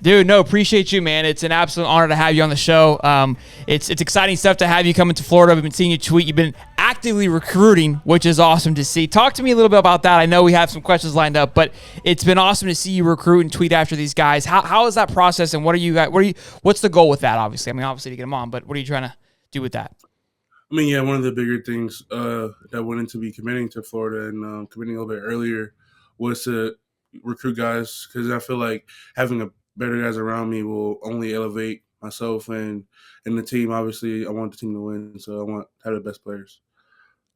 Dude, no, appreciate you, man. It's an absolute honor to have you on the show. It's exciting stuff to have you coming to Florida. We've been seeing you tweet. You've been actively recruiting, which is awesome to see. Talk to me a little bit about that. I know we have some questions lined up, but it's been awesome to see you recruit and tweet after these guys. How is that process, and what's the goal with that? Obviously, I mean, obviously to get them on, but what are you trying to do with that? I mean, yeah, one of the bigger things that went into me committing to Florida and committing a little bit earlier was to recruit guys, because I feel like having a better guys around me will only elevate myself and the team. Obviously, I want the team to win, so I want to have the best players.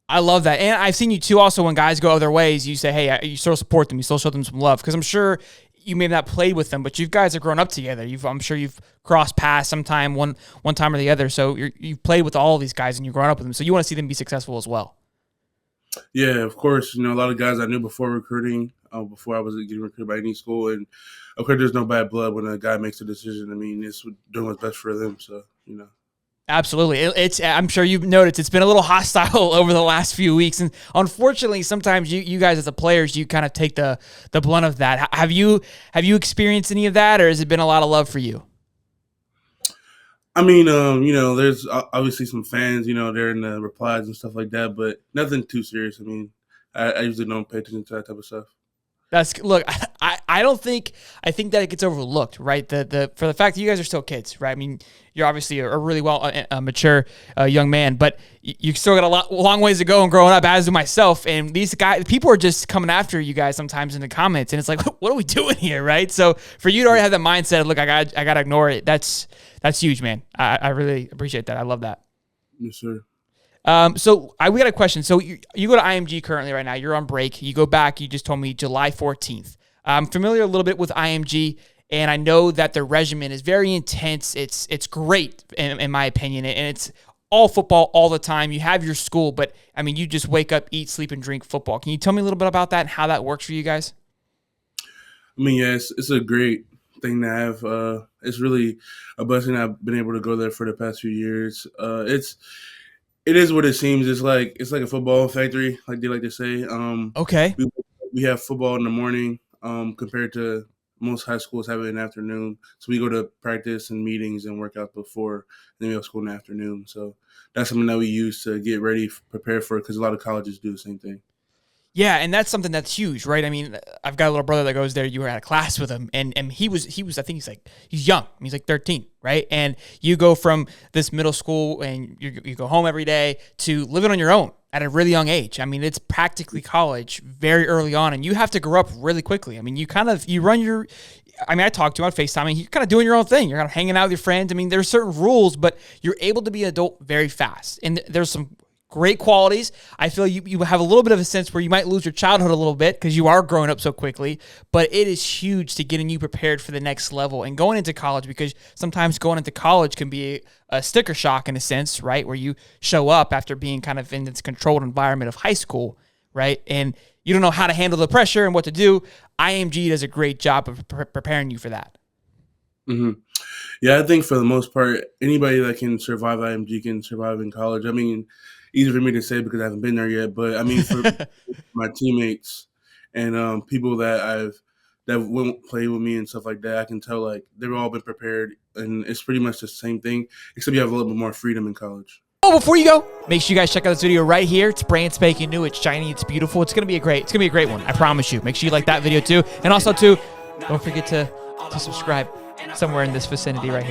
I love that. And I've seen you too also when guys go other ways, you say, hey, you still support them, you still show them some love, because I'm sure you may have not played with them, but you guys have grown up together. I'm sure you've crossed paths sometime, one time or the other, so you've played with all of these guys and you've grown up with them, so you want to see them be successful as well. Yeah, of course. A lot of guys I knew before recruiting, before I was getting recruited by any school. And, of course, there's no bad blood when a guy makes a decision. I mean, it's doing what's best for them. So, Absolutely. I'm sure you've noticed it's been a little hostile over the last few weeks. And unfortunately, sometimes you guys as the players, you kind of take the blunt of that. Have you experienced any of that, or has it been a lot of love for you? I mean, there's obviously some fans, they're in the replies and stuff like that, but nothing too serious. I mean, I usually don't pay attention to that type of stuff. Look, I think that it gets overlooked, right? For the fact that you guys are still kids, right? I mean, you're obviously a really well mature young man, but you still got long ways to go and growing up, as do myself. And these guys, people are just coming after you guys sometimes in the comments, and it's like, what are we doing here, right? So for you to already have that mindset of, look, I gotta ignore it. That's huge, man. I really appreciate that. I love that. Yes, sir. So we got a question. So you go to IMG currently right now. You're on break. You go back. You just told me July 14th. I'm familiar a little bit with IMG, and I know that the regimen is very intense. It's great in my opinion, and it's all football all the time. You have your school, but I mean, you just wake up, eat, sleep, and drink football. Can you tell me a little bit about that and how that works for you guys? I mean, yeah, it's a great thing to have. It's really a blessing. I've been able to go there for the past few years. It is what it seems. It's like a football factory, like they like to say. Okay. We have football in the morning, compared to most high schools have it in the afternoon. So we go to practice and meetings and workouts before, and then we have school in the afternoon. So that's something that we use to get ready, prepare for it, because a lot of colleges do the same thing. Yeah, and that's something that's huge, right? I mean, I've got a little brother that goes there. You were at a class with him, and he was I think he's young. He's like 13, right? And you go from this middle school and you go home every day to living on your own at a really young age. I mean, it's practically college very early on, and you have to grow up really quickly. I mean, you run your. I mean, I talked to him on FaceTime, and you're kind of doing your own thing. You're kind of hanging out with your friends. I mean, there's certain rules, but you're able to be an adult very fast, and there's some great qualities. I feel you have a little bit of a sense where you might lose your childhood a little bit because you are growing up so quickly, but it is huge to getting you prepared for the next level and going into college, because sometimes going into college can be a sticker shock in a sense, right? Where you show up after being kind of in this controlled environment of high school, right? And you don't know how to handle the pressure and what to do. IMG does a great job of preparing you for that. Mm-hmm. Yeah, I think for the most part, anybody that can survive IMG can survive in college. I mean, easy for me to say because I haven't been there yet, but I mean, for my teammates and people that won't play with me and stuff like that, I can tell like they've all been prepared, and it's pretty much the same thing, except you have a little bit more freedom in college. Oh, before you go, make sure you guys check out this video right here. It's brand spanking new. It's shiny. It's beautiful. It's gonna be a great one. I promise you. Make sure you like that video too, and also too, don't forget to subscribe somewhere in this vicinity right here.